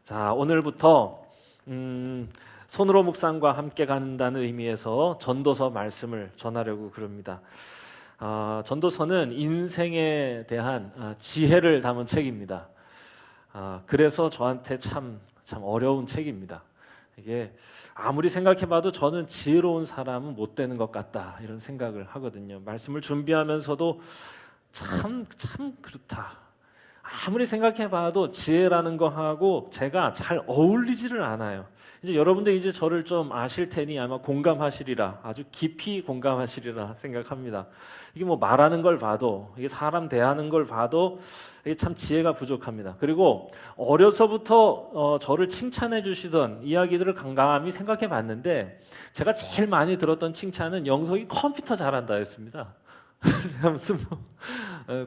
자, 오늘부터 손으로 묵상과 함께 간다는 의미에서 전도서 말씀을 전하려고 그럽니다. 전도서는 인생에 대한 지혜를 담은 책입니다. 그래서 저한테 참 어려운 책입니다. 이게 아무리 생각해봐도 저는 지혜로운 사람은 못 되는 것 같다 이런 생각을 하거든요. 말씀을 준비하면서도 참 그렇다. 아무리 생각해봐도 지혜라는 거하고 제가 잘 어울리지를 않아요. 이제 여러분들 이제 저를 좀 아실 테니 아마 공감하시리라, 아주 깊이 공감하시리라 생각합니다. 이게 뭐 말하는 걸 봐도, 이게 사람 대하는 걸 봐도 이게 참 지혜가 부족합니다. 그리고 어려서부터 저를 칭찬해 주시던 이야기들을 감히 생각해 봤는데 제가 제일 많이 들었던 칭찬은 영석이 컴퓨터 잘한다였습니다. 제가 무슨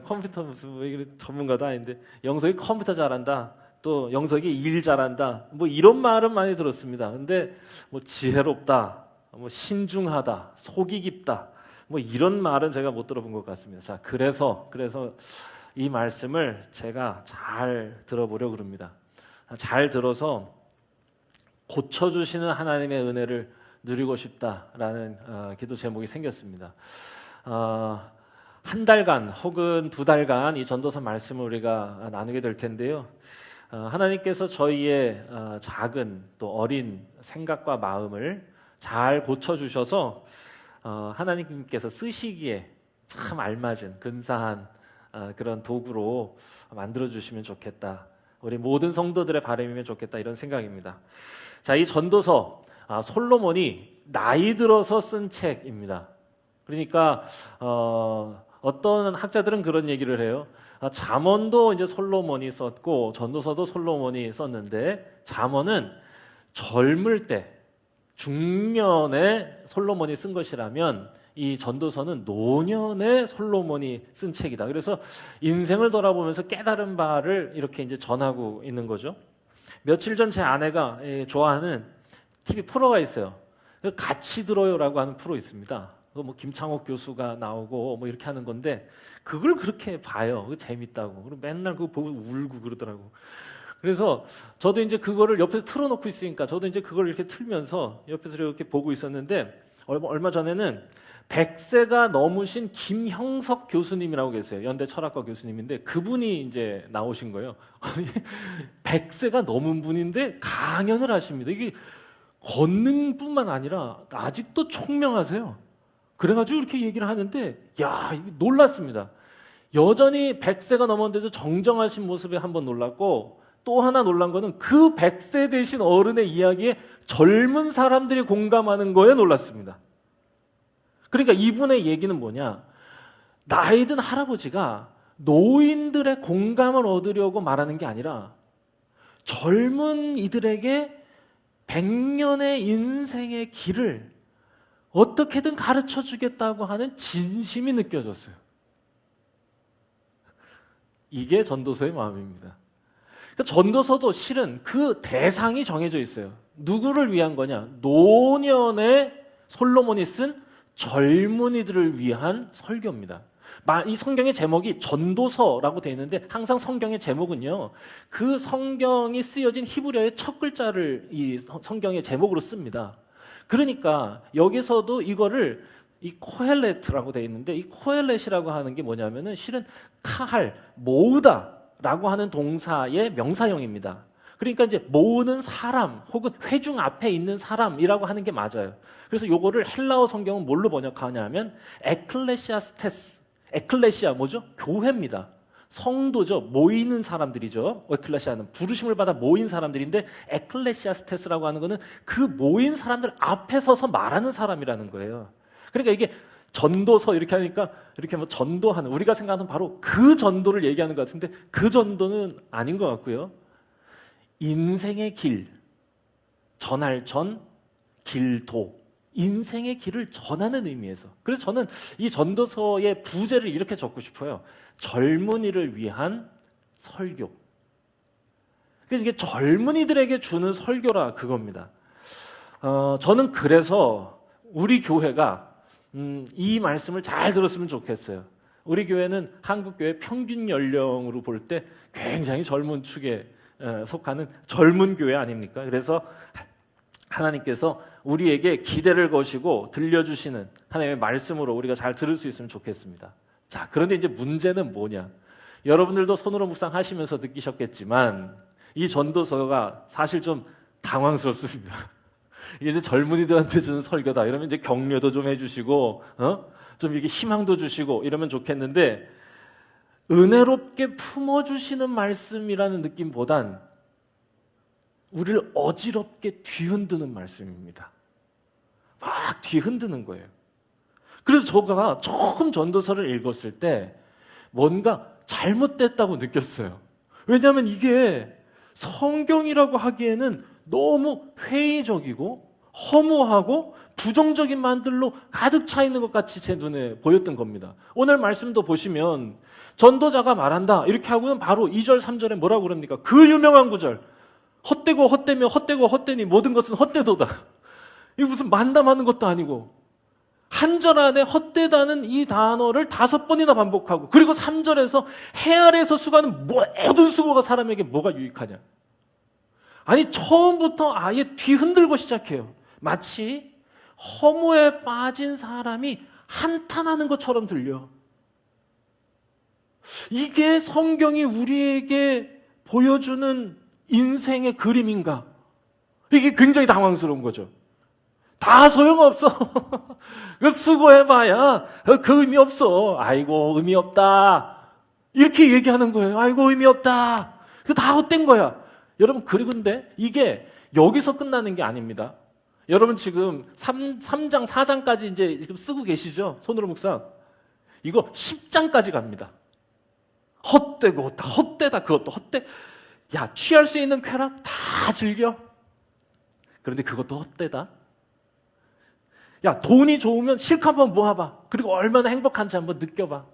컴퓨터 무슨 전문가도 아닌데 영석이 컴퓨터 잘한다, 또 영석이 일 잘한다, 뭐 이런 말은 많이 들었습니다. 근데 뭐 지혜롭다, 뭐 신중하다, 속이 깊다, 뭐 이런 말은 제가 못 들어본 것 같습니다. 자, 그래서 이 말씀을 제가 잘 들어보려고 합니다. 잘 들어서 고쳐주시는 하나님의 은혜를 누리고 싶다라는 기도 제목이 생겼습니다. 한 달간 혹은 두 달간 이 전도서 말씀을 우리가 나누게 될 텐데요. 하나님께서 저희의 작은 또 어린 생각과 마음을 잘 고쳐주셔서 하나님께서 쓰시기에 참 알맞은 근사한 그런 도구로 만들어주시면 좋겠다. 우리 모든 성도들의 바람이면 좋겠다 이런 생각입니다. 자, 이 전도서 솔로몬이 나이 들어서 쓴 책입니다. 그러니까 어떤 학자들은 그런 얘기를 해요. 잠언도 이제 솔로몬이 썼고 전도서도 솔로몬이 썼는데 잠언은 젊을 때 중년에 솔로몬이 쓴 것이라면 이 전도서는 노년에 솔로몬이 쓴 책이다. 그래서 인생을 돌아보면서 깨달은 바를 이렇게 이제 전하고 있는 거죠. 며칠 전 제 아내가 좋아하는 TV 프로가 있어요. 같이 들어요라고 하는 프로 있습니다. 뭐 김창옥 교수가 나오고 뭐 이렇게 하는 건데 그걸 그렇게 봐요. 재밌다고. 그리고 맨날 그거 보고 울고 그러더라고. 그래서 저도 이제 그거를 옆에서 틀어놓고 있으니까 저도 이제 그걸 이렇게 틀면서 옆에서 이렇게 보고 있었는데 얼마 전에는 100세가 넘으신 김형석 교수님이라고 계세요. 연대 철학과 교수님인데 그분이 이제 나오신 거예요. 아니 100세가 넘은 분인데 강연을 하십니다. 이게 권능뿐만 아니라 아직도 총명하세요. 그래가지고 이렇게 얘기를 하는데 놀랐습니다. 여전히 100세가 넘었는데도 정정하신 모습에 한번 놀랐고 또 하나 놀란 거는 그 100세 되신 어른의 이야기에 젊은 사람들이 공감하는 거에 놀랐습니다. 그러니까 이분의 얘기는 뭐냐, 나이 든 할아버지가 노인들의 공감을 얻으려고 말하는 게 아니라 젊은 이들에게 100년의 인생의 길을 어떻게든 가르쳐 주겠다고 하는 진심이 느껴졌어요. 이게 전도서의 마음입니다. 그러니까 전도서도 실은 그 대상이 정해져 있어요. 누구를 위한 거냐? 노년에 솔로몬이 쓴 젊은이들을 위한 설교입니다. 이 성경의 제목이 전도서라고 되어 있는데 항상 성경의 제목은요, 그 성경이 쓰여진 히브리어의 첫 글자를 이 성경의 제목으로 씁니다. 그러니까 여기서도 이거를 이 코헬렛이라고 되어 있는데 이 코헬렛이라고 하는 게 뭐냐면은 실은 카할, 모으다라고 하는 동사의 명사형입니다. 그러니까 이제 모으는 사람 혹은 회중 앞에 있는 사람이라고 하는 게 맞아요. 그래서 요거를 헬라어 성경은 뭘로 번역하냐면 에클레시아스테스. 에클레시아 뭐죠? 교회입니다. 성도죠. 모이는 사람들이죠. 에클레시아는 부르심을 받아 모인 사람들인데 에클레시아스테스라고 하는 거는 그 모인 사람들 앞에 서서 말하는 사람이라는 거예요. 그러니까 이게 전도서 이렇게 하니까 이렇게 뭐 전도하는, 우리가 생각하는 바로 그 전도를 얘기하는 것 같은데 그 전도는 아닌 것 같고요. 인생의 길, 전할 전, 길도, 인생의 길을 전하는 의미에서. 그래서 저는 이 전도서의 부제를 이렇게 적고 싶어요. 젊은이를 위한 설교. 그래서 이게 젊은이들에게 주는 설교라 그겁니다. 저는 그래서 우리 교회가 이 말씀을 잘 들었으면 좋겠어요. 우리 교회는 한국 교회 평균 연령으로 볼 때 굉장히 젊은 축에 속하는 젊은 교회 아닙니까? 그래서 하나님께서 우리에게 기대를 거시고 들려주시는 하나님의 말씀으로 우리가 잘 들을 수 있으면 좋겠습니다. 자, 그런데 이제 문제는 뭐냐? 여러분들도 손으로 묵상하시면서 느끼셨겠지만 이 전도서가 사실 좀 당황스럽습니다. 이게 이제 젊은이들한테 주는 설교다. 이러면 이제 격려도 좀 해주시고, 좀 이렇게 희망도 주시고 이러면 좋겠는데 은혜롭게 품어주시는 말씀이라는 느낌보단 우리를 어지럽게 뒤흔드는 말씀입니다. 막 뒤흔드는 거예요. 그래서 제가 처음 전도서를 읽었을 때 뭔가 잘못됐다고 느꼈어요. 왜냐하면 이게 성경이라고 하기에는 너무 회의적이고 허무하고 부정적인 말들로 가득 차 있는 것 같이 제 눈에 보였던 겁니다. 오늘 말씀도 보시면 전도자가 말한다 이렇게 하고는 바로 2절 3절에 뭐라고 그럽니까? 그 유명한 구절, 헛되고 헛되며 헛되고 헛되니 모든 것은 헛되도다. 이게 무슨 만담하는 것도 아니고 한 절 안에 헛되다는 이 단어를 5번이나 반복하고, 그리고 3절에서 해 아래에서 수고하는 모든 수고가 사람에게 뭐가 유익하냐. 아니 처음부터 아예 뒤흔들고 시작해요. 마치 허무에 빠진 사람이 한탄하는 것처럼 들려. 이게 성경이 우리에게 보여주는 인생의 그림인가? 이게 굉장히 당황스러운 거죠. 다 소용없어. 그 수고해봐야 그 의미 없어. 아이고 의미 없다. 이렇게 얘기하는 거예요. 아이고 의미 없다. 그 다 헛된 거야. 여러분, 그런데 이게 여기서 끝나는 게 아닙니다. 여러분 지금 3장 4장까지 이제 지금 쓰고 계시죠? 손으로 묵상. 이거 10장까지 갑니다. 헛되고 헛되다. 그것도 헛되. 야, 취할 수 있는 쾌락 다 즐겨. 그런데 그것도 헛되다. 야, 돈이 좋으면 실컷 한번 모아봐. 그리고 얼마나 행복한지 한번 느껴봐.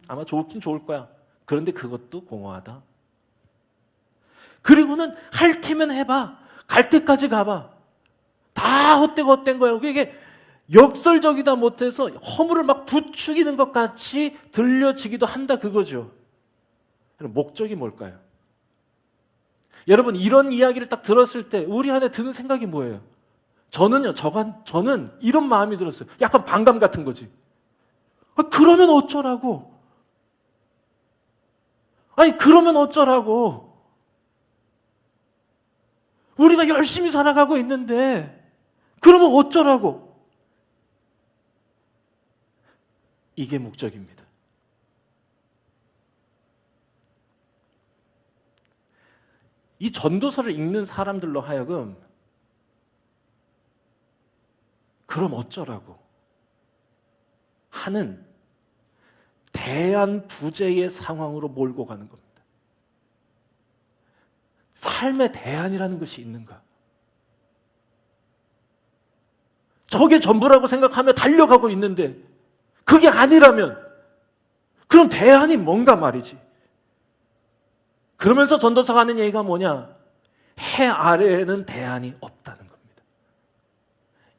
아마 좋긴 좋을 거야. 그런데 그것도 공허하다. 그리고는 할 테면 해봐. 갈 때까지 가봐. 다 헛되고 헛된 거야. 이게 역설적이다 못해서 허물을 막 부추기는 것 같이 들려지기도 한다 그거죠. 목적이 뭘까요? 여러분, 이런 이야기를 딱 들었을 때 우리 안에 드는 생각이 뭐예요? 저는 이런 마음이 들었어요. 약간 반감 같은 거지. 그러면 어쩌라고? 아니, 그러면 어쩌라고? 우리가 열심히 살아가고 있는데 그러면 어쩌라고? 이게 목적입니다. 이 전도서를 읽는 사람들로 하여금 그럼 어쩌라고 하는 대안부재의 상황으로 몰고 가는 겁니다. 삶의 대안이라는 것이 있는가? 저게 전부라고 생각하며 달려가고 있는데 그게 아니라면 그럼 대안이 뭔가 말이지. 그러면서 전도서가 하는 얘기가 뭐냐? 해 아래에는 대안이 없다는 겁니다.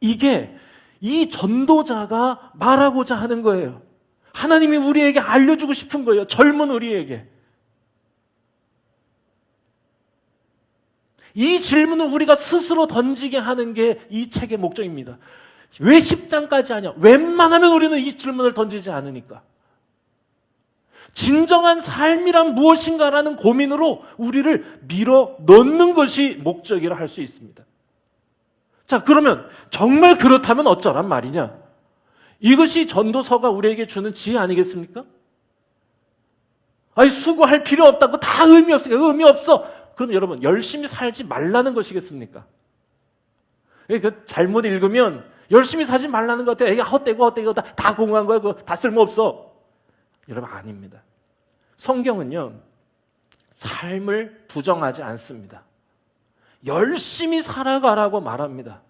이게 이 전도자가 말하고자 하는 거예요. 하나님이 우리에게 알려주고 싶은 거예요. 젊은 우리에게. 이 질문을 우리가 스스로 던지게 하는 게 이 책의 목적입니다. 왜 10장까지 하냐? 웬만하면 우리는 이 질문을 던지지 않으니까. 진정한 삶이란 무엇인가라는 고민으로 우리를 밀어 넣는 것이 목적이라 할 수 있습니다. 자, 그러면 정말 그렇다면 어쩌란 말이냐? 이것이 전도서가 우리에게 주는 지혜 아니겠습니까? 아니, 수고할 필요 없다고 다 의미 없으니까 의미 없어. 그럼 여러분, 열심히 살지 말라는 것이겠습니까? 잘못 읽으면 열심히 살지 말라는 것 같아요. 헛되고 다 공허한 거야. 그거 다 쓸모없어. 여러분, 아닙니다. 성경은요, 삶을 부정하지 않습니다. 열심히 살아가라고 말합니다.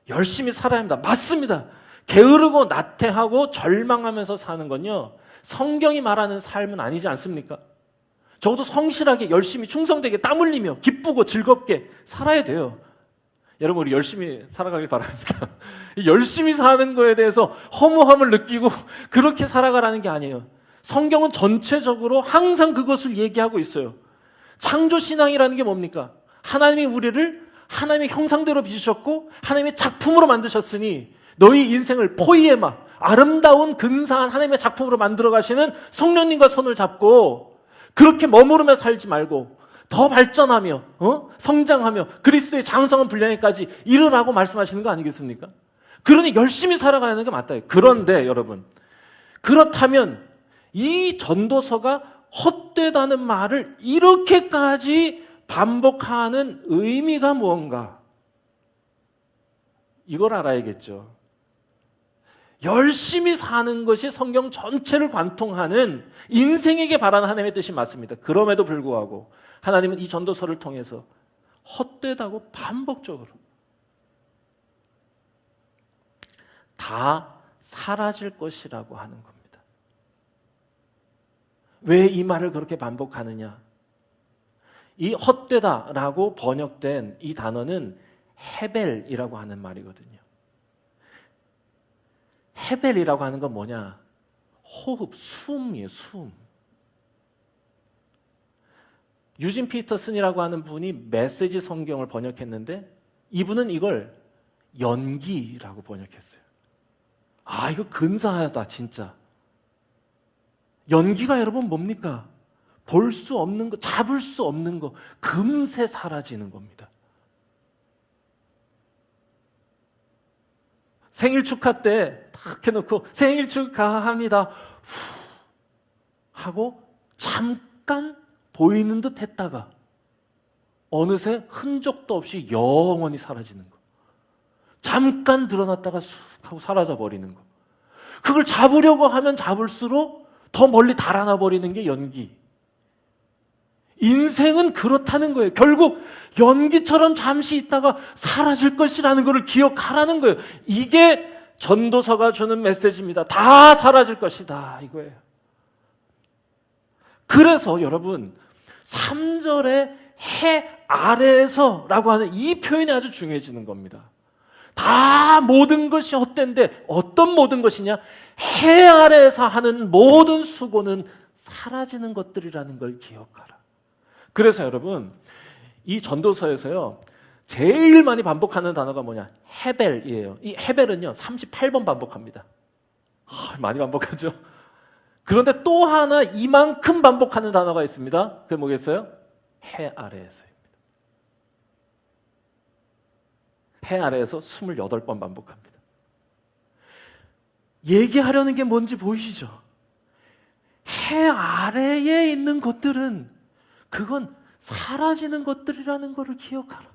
열심히 살아야 합니다. 맞습니다. 게으르고 나태하고 절망하면서 사는 건요, 성경이 말하는 삶은 아니지 않습니까? 적어도 성실하게 열심히 충성되게 땀 흘리며 기쁘고 즐겁게 살아야 돼요. 여러분, 우리 열심히 살아가길 바랍니다. 열심히 사는 거에 대해서 허무함을 느끼고 그렇게 살아가라는 게 아니에요. 성경은 전체적으로 항상 그것을 얘기하고 있어요. 창조신앙이라는 게 뭡니까? 하나님이 우리를 하나님의 형상대로 빚으셨고 하나님의 작품으로 만드셨으니 너희 인생을 포이에마, 아름다운 근사한 하나님의 작품으로 만들어 가시는 성령님과 손을 잡고 그렇게 머무르며 살지 말고 더 발전하며 성장하며 그리스도의 장성한 분량에까지 이르라고 말씀하시는 거 아니겠습니까? 그러니 열심히 살아가는 게 맞다. 그런데 여러분, 그렇다면 이 전도서가 헛되다는 말을 이렇게까지 반복하는 의미가 무언가? 이걸 알아야겠죠. 열심히 사는 것이 성경 전체를 관통하는 인생에게 바라는 하나님의 뜻이 맞습니다. 그럼에도 불구하고 하나님은 이 전도서를 통해서 헛되다고 반복적으로 다 사라질 것이라고 하는 겁니다. 왜 이 말을 그렇게 반복하느냐? 이 헛되다라고 번역된 이 단어는 헤벨이라고 하는 말이거든요. 헤벨이라고 하는 건 뭐냐? 호흡, 숨이에요, 숨. 유진 피터슨이라고 하는 분이 메시지 성경을 번역했는데 이분은 이걸 연기라고 번역했어요. 아, 이거 근사하다, 진짜. 연기가 여러분 뭡니까? 볼 수 없는 거, 잡을 수 없는 거, 금세 사라지는 겁니다. 생일 축하 때 탁 해놓고 생일 축하합니다 하고 잠깐 보이는 듯 했다가 어느새 흔적도 없이 영원히 사라지는 거. 잠깐 드러났다가 쑥 하고 사라져 버리는 거. 그걸 잡으려고 하면 잡을수록 더 멀리 달아나 버리는 게 연기. 인생은 그렇다는 거예요. 결국 연기처럼 잠시 있다가 사라질 것이라는 것을 기억하라는 거예요. 이게 전도서가 주는 메시지입니다. 다 사라질 것이다, 이거예요. 그래서 여러분 3절에 해 아래에서 라고 하는 이 표현이 아주 중요해지는 겁니다. 다 모든 것이 헛된데 어떤 모든 것이냐? 해 아래에서 하는 모든 수고는 사라지는 것들이라는 걸 기억하라. 그래서 여러분 이 전도서에서요 제일 많이 반복하는 단어가 뭐냐? 헤벨이에요. 이 헤벨은요 38번 반복합니다. 많이 반복하죠. 그런데 또 하나 이만큼 반복하는 단어가 있습니다. 그게 뭐겠어요? 해 아래에서입니다. 해 아래에서 28번 반복합니다. 얘기하려는 게 뭔지 보이시죠? 해 아래에 있는 것들은 그건 사라지는 것들이라는 것을 기억하라.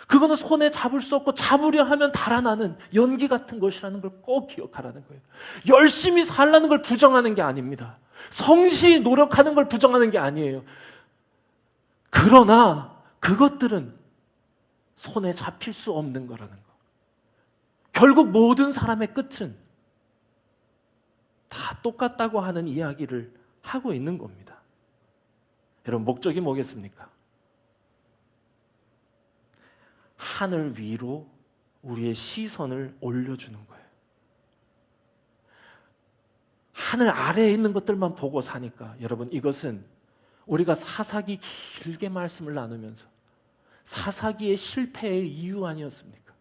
그거는 손에 잡을 수 없고 잡으려 하면 달아나는 연기 같은 것이라는 걸 꼭 기억하라는 거예요. 열심히 살라는 걸 부정하는 게 아닙니다. 성실히 노력하는 걸 부정하는 게 아니에요. 그러나 그것들은 손에 잡힐 수 없는 거라는 거. 결국 모든 사람의 끝은 다 똑같다고 하는 이야기를 하고 있는 겁니다. 여러분 목적이 뭐겠습니까? 하늘 위로 우리의 시선을 올려주는 거예요. 하늘 아래에 있는 것들만 보고 사니까 여러분 이것은 우리가 사사기 길게 말씀을 나누면서 사사기의 실패의 이유 아니었습니까?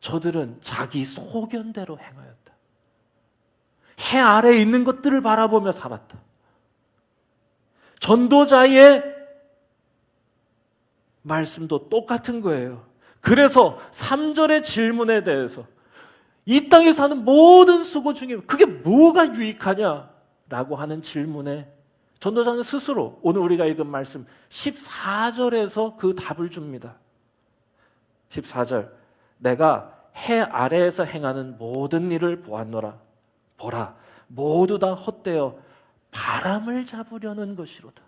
저들은 자기 소견대로 행하였다. 해 아래에 있는 것들을 바라보며 살았다. 전도자의 말씀도 똑같은 거예요. 그래서 3절의 질문에 대해서 이 땅에서 하는 모든 수고 중에 그게 뭐가 유익하냐라고 하는 질문에 전도자는 스스로 오늘 우리가 읽은 말씀 14절에서 그 답을 줍니다. 14절 내가 해 아래에서 행하는 모든 일을 보았노라. 보라 모두 다 헛되어 바람을 잡으려는 것이로다.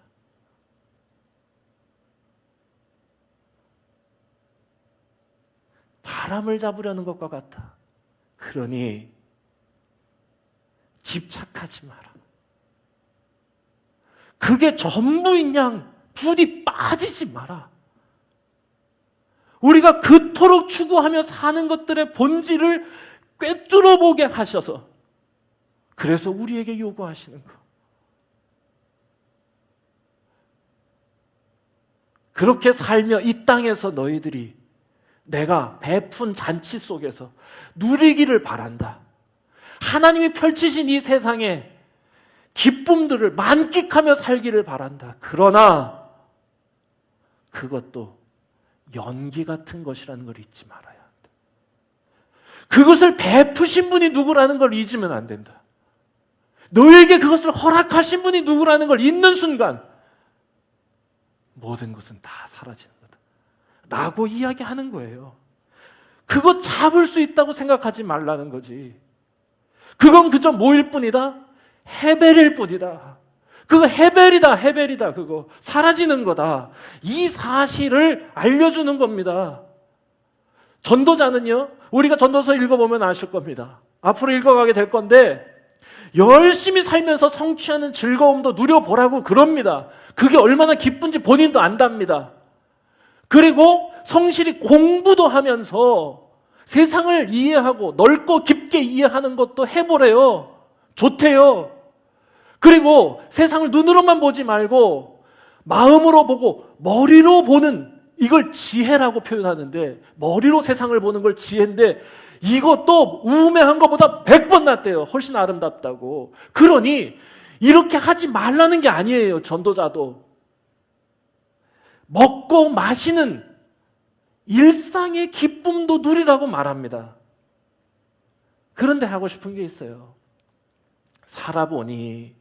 바람을 잡으려는 것과 같아. 그러니 집착하지 마라. 그게 전부인 양 부디 빠지지 마라. 우리가 그토록 추구하며 사는 것들의 본질을 꿰뚫어 보게 하셔서 그래서 우리에게 요구하시는 거. 그렇게 살며 이 땅에서 너희들이 내가 베푼 잔치 속에서 누리기를 바란다. 하나님이 펼치신 이 세상에 기쁨들을 만끽하며 살기를 바란다. 그러나 그것도 연기 같은 것이라는 걸 잊지 말아야 한다. 그것을 베푸신 분이 누구라는 걸 잊으면 안 된다. 너에게 그것을 허락하신 분이 누구라는 걸 잊는 순간 모든 것은 다 사라지는 거다 라고 이야기하는 거예요. 그거 잡을 수 있다고 생각하지 말라는 거지. 그건 그저 뭐일 뿐이다? 헤벨일 뿐이다. 그거 헤벨이다. 그거 사라지는 거다. 이 사실을 알려주는 겁니다. 전도자는요, 우리가 전도서 읽어보면 아실 겁니다. 앞으로 읽어가게 될 건데 열심히 살면서 성취하는 즐거움도 누려보라고 그럽니다. 그게 얼마나 기쁜지 본인도 안답니다. 그리고 성실히 공부도 하면서 세상을 이해하고 넓고 깊게 이해하는 것도 해보래요. 좋대요. 그리고 세상을 눈으로만 보지 말고 마음으로 보고 머리로 보는, 이걸 지혜라고 표현하는데 머리로 세상을 보는 걸 지혜인데 이것도 우매한 것보다 100번 낫대요. 훨씬 아름답다고. 그러니 이렇게 하지 말라는 게 아니에요. 전도자도. 먹고 마시는 일상의 기쁨도 누리라고 말합니다. 그런데 하고 싶은 게 있어요. 살아보니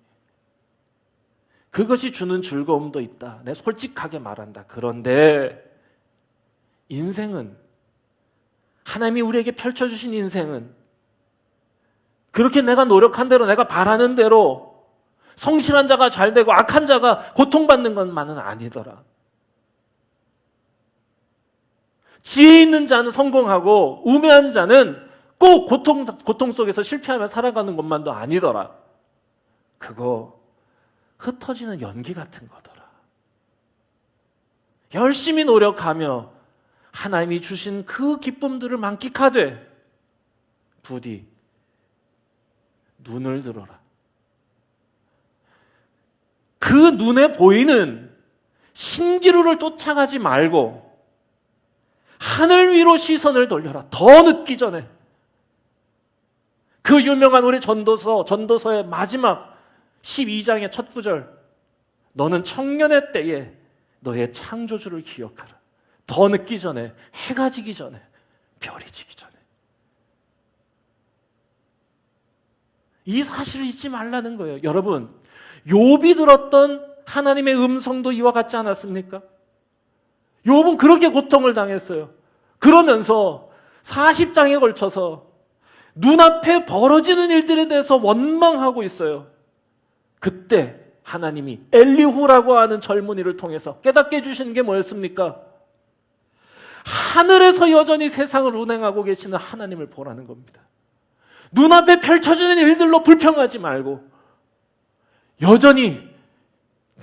그것이 주는 즐거움도 있다. 내가 솔직하게 말한다. 그런데 인생은, 하나님이 우리에게 펼쳐주신 인생은 그렇게 내가 노력한 대로, 내가 바라는 대로 성실한 자가 잘 되고 악한 자가 고통받는 것만은 아니더라. 지혜 있는 자는 성공하고 우매한 자는 꼭 고통 속에서 실패하며 살아가는 것만도 아니더라. 그거 흩어지는 연기 같은 거더라. 열심히 노력하며 하나님이 주신 그 기쁨들을 만끽하되 부디 눈을 들어라. 그 눈에 보이는 신기루를 쫓아가지 말고 하늘 위로 시선을 돌려라. 더 늦기 전에. 그 유명한 우리 전도서의 마지막 12장의 첫 구절. 너는 청년의 때에 너의 창조주를 기억하라. 더 늦기 전에, 해가 지기 전에, 별이 지기 전에. 이 사실을 잊지 말라는 거예요. 여러분, 욥이 들었던 하나님의 음성도 이와 같지 않았습니까? 욥은 그렇게 고통을 당했어요. 그러면서 40장에 걸쳐서 눈앞에 벌어지는 일들에 대해서 원망하고 있어요. 그때 하나님이 엘리후라고 하는 젊은이를 통해서 깨닫게 해주시는 게 뭐였습니까? 하늘에서 여전히 세상을 운행하고 계시는 하나님을 보라는 겁니다. 눈앞에 펼쳐지는 일들로 불평하지 말고 여전히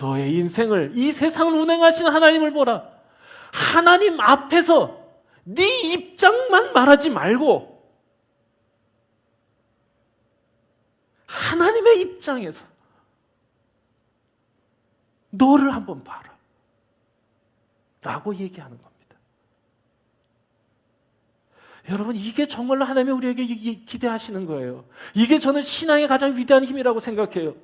너의 인생을, 이 세상을 운행하시는 하나님을 보라. 하나님 앞에서 네 입장만 말하지 말고 하나님의 입장에서 너를 한번 봐라 라고 얘기하는 겁니다. 여러분, 이게 정말로 하나님이 우리에게 기대하시는 거예요. 이게 저는 신앙의 가장 위대한 힘이라고 생각해요.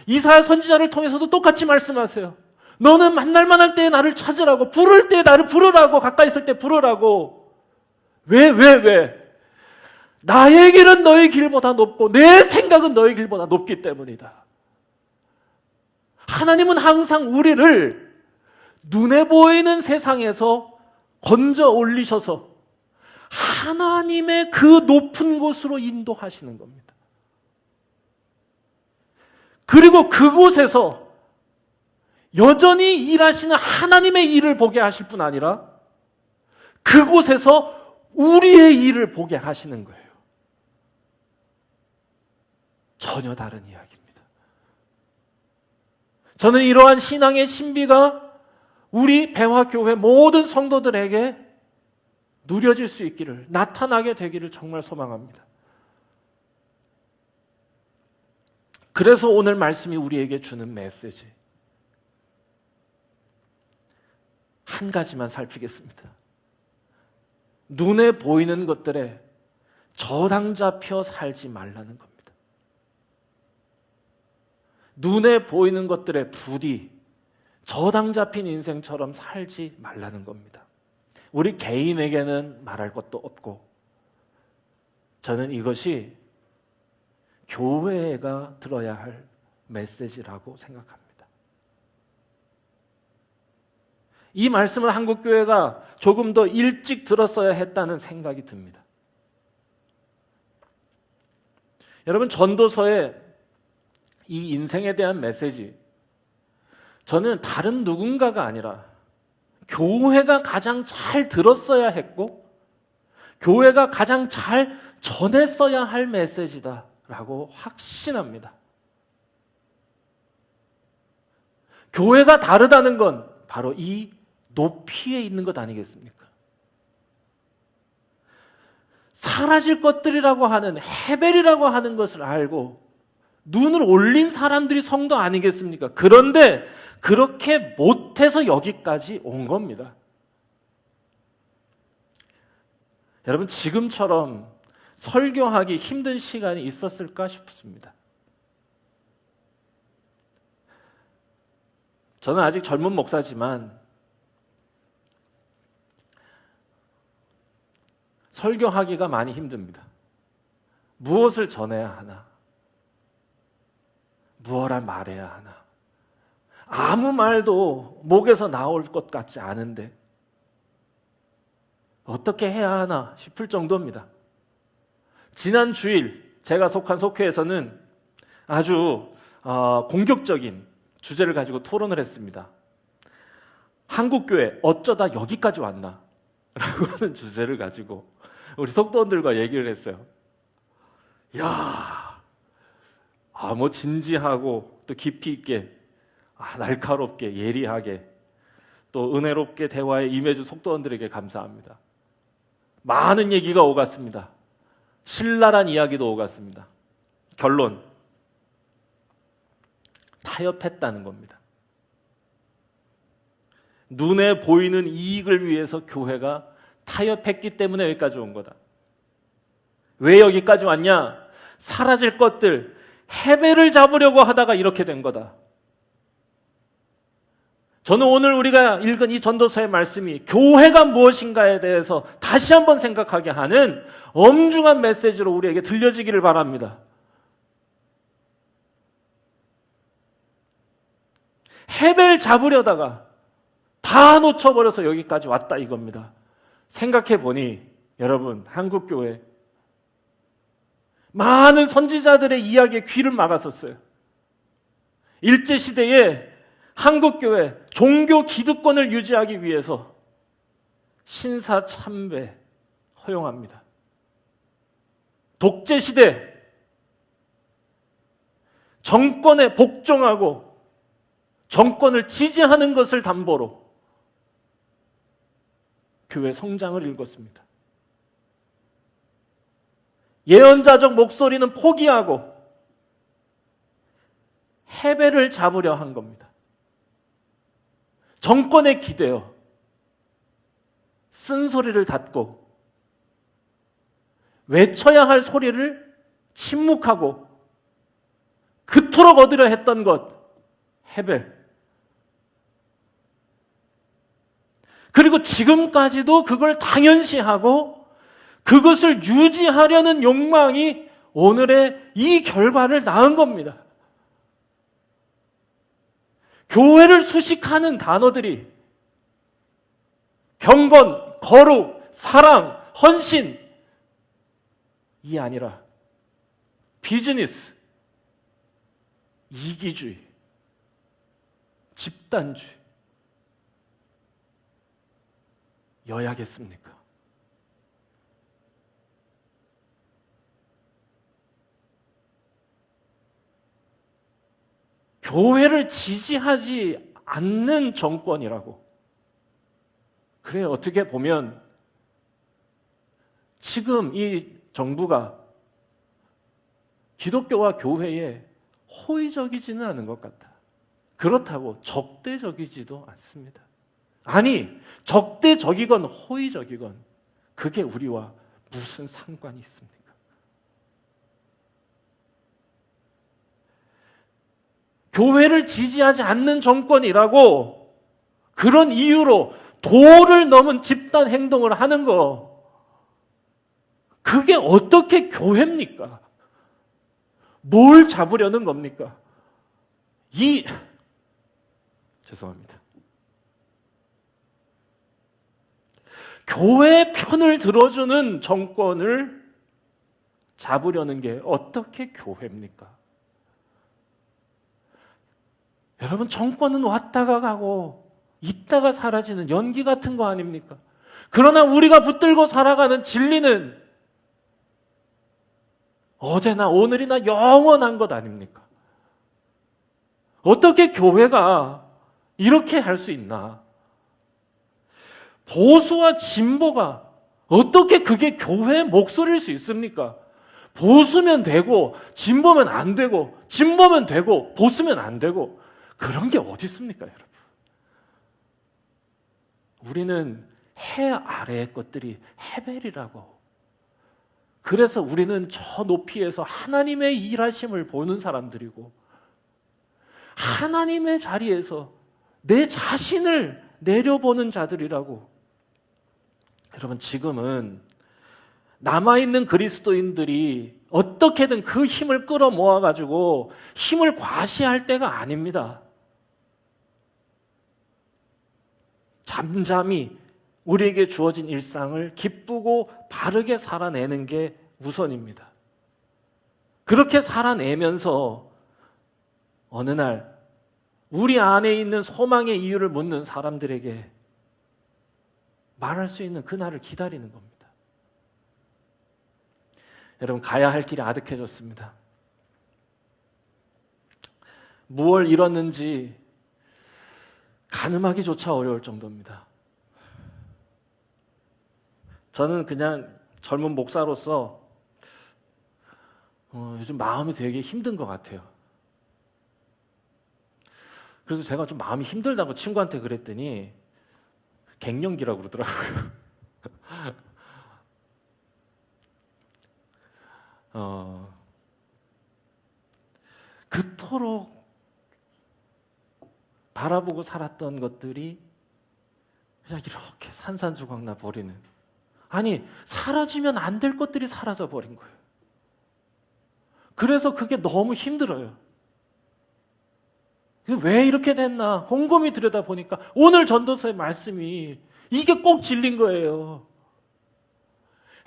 이사야 선지자를 통해서도 똑같이 말씀하세요. 너는 만날 만할 때에 나를 찾으라고, 부를 때에 나를 부르라고, 가까이 있을 때 부르라고. 왜? 나의 길은 너의 길보다 높고 내 생각은 너의 길보다 높기 때문이다. 하나님은 항상 우리를 눈에 보이는 세상에서 건져 올리셔서 하나님의 그 높은 곳으로 인도하시는 겁니다. 그리고 그곳에서 여전히 일하시는 하나님의 일을 보게 하실 뿐 아니라 그곳에서 우리의 일을 보게 하시는 거예요. 전혀 다른 이야기입니다. 저는 이러한 신앙의 신비가 우리 배화교회 모든 성도들에게 누려질 수 있기를, 나타나게 되기를 정말 소망합니다. 그래서 오늘 말씀이 우리에게 주는 메시지, 한 가지만 살피겠습니다. 눈에 보이는 것들에 저당 잡혀 살지 말라는 겁니다. 눈에 보이는 것들의 부디 저당 잡힌 인생처럼 살지 말라는 겁니다. 우리 개인에게는 말할 것도 없고, 저는 이것이 교회가 들어야 할 메시지라고 생각합니다. 이 말씀을 한국교회가 조금 더 일찍 들었어야 했다는 생각이 듭니다. 여러분, 전도서의 이 인생에 대한 메시지, 저는 다른 누군가가 아니라 교회가 가장 잘 들었어야 했고 교회가 가장 잘 전했어야 할 메시지다라고 확신합니다. 교회가 다르다는 건 바로 이 높이에 있는 것 아니겠습니까? 사라질 것들이라고 하는, 헤벨이라고 하는 것을 알고 눈을 올린 사람들이 성도 아니겠습니까? 그런데 그렇게 못해서 여기까지 온 겁니다. 여러분, 지금처럼 설교하기 힘든 시간이 있었을까 싶습니다. 저는 아직 젊은 목사지만 설교하기가 많이 힘듭니다. 무엇을 전해야 하나? 무엇을 말해야 하나? 아무 말도 목에서 나올 것 같지 않은데 어떻게 해야 하나 싶을 정도입니다. 지난 주일 제가 속한 속회에서는 아주 공격적인 주제를 가지고 토론을 했습니다. 한국교회 어쩌다 여기까지 왔나? 라고 하는 주제를 가지고 우리 속도원들과 얘기를 했어요. 뭐 진지하고 또 깊이 있게, 날카롭게, 예리하게, 또 은혜롭게 대화에 임해준 속도원들에게 감사합니다. 많은 얘기가 오갔습니다. 신랄한 이야기도 오갔습니다. 결론, 타협했다는 겁니다. 눈에 보이는 이익을 위해서 교회가 타협했기 때문에 여기까지 온 거다. 왜 여기까지 왔냐? 사라질 것들, 헤벨을 잡으려고 하다가 이렇게 된 거다. 저는 오늘 우리가 읽은 이 전도서의 말씀이 교회가 무엇인가에 대해서 다시 한번 생각하게 하는 엄중한 메시지로 우리에게 들려지기를 바랍니다. 헤벨 잡으려다가 다 놓쳐버려서 여기까지 왔다 이겁니다. 생각해 보니 여러분, 한국교회 많은 선지자들의 이야기에 귀를 막았었어요. 일제시대에 한국교회 종교 기득권을 유지하기 위해서 신사참배 허용합니다. 독재시대 정권에 복종하고 정권을 지지하는 것을 담보로 교회 성장을 일궜습니다. 예언자적 목소리는 포기하고 헤벨을 잡으려 한 겁니다. 정권에 기대어 쓴소리를 닫고 외쳐야 할 소리를 침묵하고 그토록 얻으려 했던 것, 헤벨. 그리고 지금까지도 그걸 당연시하고 그것을 유지하려는 욕망이 오늘의 이 결과를 낳은 겁니다. 교회를 수식하는 단어들이 경건, 거룩, 사랑, 헌신 이 아니라 비즈니스, 이기주의, 집단주의 여야겠습니까? 교회를 지지하지 않는 정권이라고. 그래, 어떻게 보면 지금 이 정부가 기독교와 교회에 호의적이지는 않은 것 같다. 그렇다고 적대적이지도 않습니다. 아니, 적대적이건 호의적이건 그게 우리와 무슨 상관이 있습니까? 교회를 지지하지 않는 정권이라고 그런 이유로 도를 넘은 집단 행동을 하는 거, 그게 어떻게 교회입니까? 뭘 잡으려는 겁니까? 죄송합니다. 교회 편을 들어주는 정권을 잡으려는 게 어떻게 교회입니까? 여러분, 정권은 왔다가 가고 있다가 사라지는 연기 같은 거 아닙니까? 그러나 우리가 붙들고 살아가는 진리는 어제나 오늘이나 영원한 것 아닙니까? 어떻게 교회가 이렇게 할 수 있나? 보수와 진보가 어떻게 그게 교회의 목소리일 수 있습니까? 보수면 되고 진보면 안 되고, 진보면 되고 보수면 안 되고, 그런 게 어디 있습니까, 여러분? 우리는 해 아래의 것들이 헤벨이라고. 그래서 우리는 저 높이에서 하나님의 일하심을 보는 사람들이고, 하나님의 자리에서 내 자신을 내려보는 자들이라고. 여러분, 지금은 남아있는 그리스도인들이 어떻게든 그 힘을 끌어모아가지고 힘을 과시할 때가 아닙니다. 잠잠히 우리에게 주어진 일상을 기쁘고 바르게 살아내는 게 우선입니다. 그렇게 살아내면서 어느 날 우리 안에 있는 소망의 이유를 묻는 사람들에게 말할 수 있는 그날을 기다리는 겁니다. 여러분, 가야 할 길이 아득해졌습니다. 무엇을 잃었는지 가늠하기조차 어려울 정도입니다. 저는 그냥 젊은 목사로서 요즘 마음이 되게 힘든 것 같아요. 그래서 제가 좀 마음이 힘들다고 친구한테 그랬더니 갱년기라고 그러더라고요. 그토록 바라보고 살았던 것들이 그냥 이렇게 산산조각 버리는, 아니, 사라지면 안 될 것들이 사라져 버린 거예요. 그래서 그게 너무 힘들어요. 왜 이렇게 됐나 곰곰이 들여다보니까 오늘 전도서의 말씀이 이게 꼭 진린 거예요.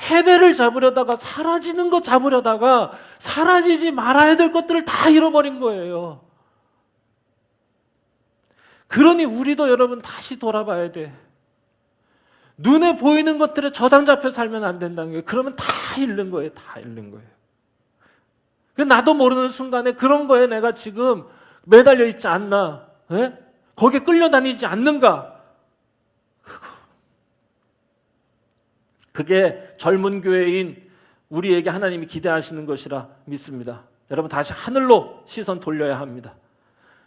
헤벨을 잡으려다가, 사라지는 것 잡으려다가 사라지지 말아야 될 것들을 다 잃어버린 거예요. 그러니 우리도 여러분 다시 돌아봐야 돼. 눈에 보이는 것들에 저당 잡혀 살면 안 된다는 거예요. 그러면 다 잃는 거예요. 다 잃는 거예요. 나도 모르는 순간에 그런 거에 내가 지금 매달려 있지 않나? 예? 거기에 끌려다니지 않는가? 그게 젊은 교회인 우리에게 하나님이 기대하시는 것이라 믿습니다. 여러분, 다시 하늘로 시선 돌려야 합니다.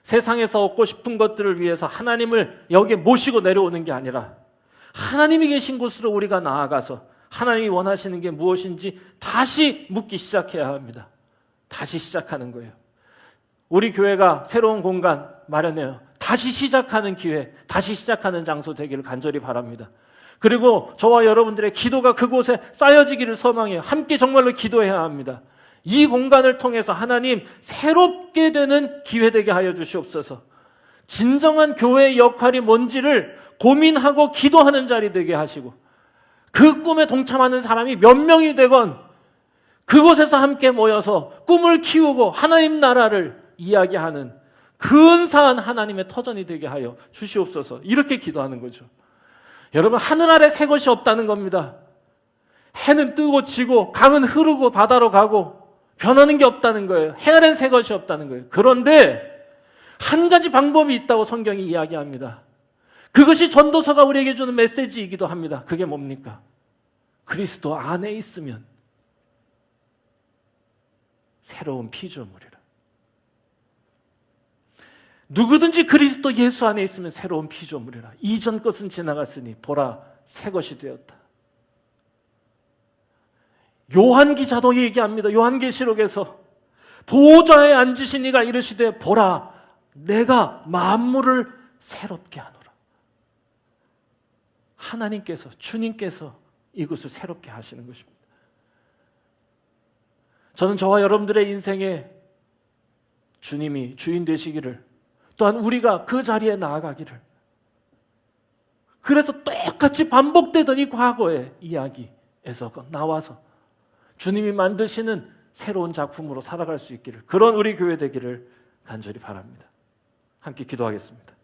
세상에서 얻고 싶은 것들을 위해서 하나님을 여기에 모시고 내려오는 게 아니라 하나님이 계신 곳으로 우리가 나아가서 하나님이 원하시는 게 무엇인지 다시 묻기 시작해야 합니다. 다시 시작하는 거예요. 우리 교회가 새로운 공간 마련해요. 다시 시작하는 기회, 다시 시작하는 장소 되기를 간절히 바랍니다. 그리고 저와 여러분들의 기도가 그곳에 쌓여지기를 소망해요. 함께 정말로 기도해야 합니다. 이 공간을 통해서 하나님 새롭게 되는 기회 되게 하여 주시옵소서. 진정한 교회의 역할이 뭔지를 고민하고 기도하는 자리 되게 하시고, 그 꿈에 동참하는 사람이 몇 명이 되건 그곳에서 함께 모여서 꿈을 키우고 하나님 나라를 이야기하는 근사한 하나님의 터전이 되게 하여 주시옵소서. 이렇게 기도하는 거죠. 여러분, 하늘 아래 새 것이 없다는 겁니다. 해는 뜨고 지고 강은 흐르고 바다로 가고 변하는 게 없다는 거예요. 해 아래는 새 것이 없다는 거예요. 그런데 한 가지 방법이 있다고 성경이 이야기합니다. 그것이 전도서가 우리에게 주는 메시지이기도 합니다. 그게 뭡니까? 그리스도 안에 있으면 새로운 피조물이라. 누구든지 그리스도 예수 안에 있으면 새로운 피조물이라. 이전 것은 지나갔으니 보라 새 것이 되었다. 요한 기자도 얘기합니다. 요한계시록에서 보좌에 앉으신 이가 이르시되 보라 내가 만물을 새롭게 하노라. 하나님께서 주님께서 이것을 새롭게 하시는 것입니다. 저는 저와 여러분들의 인생에 주님이 주인 되시기를, 또한 우리가 그 자리에 나아가기를, 그래서 똑같이 반복되던 이 과거의 이야기에서 나와서 주님이 만드시는 새로운 작품으로 살아갈 수 있기를, 그런 우리 교회 되기를 간절히 바랍니다. 함께 기도하겠습니다.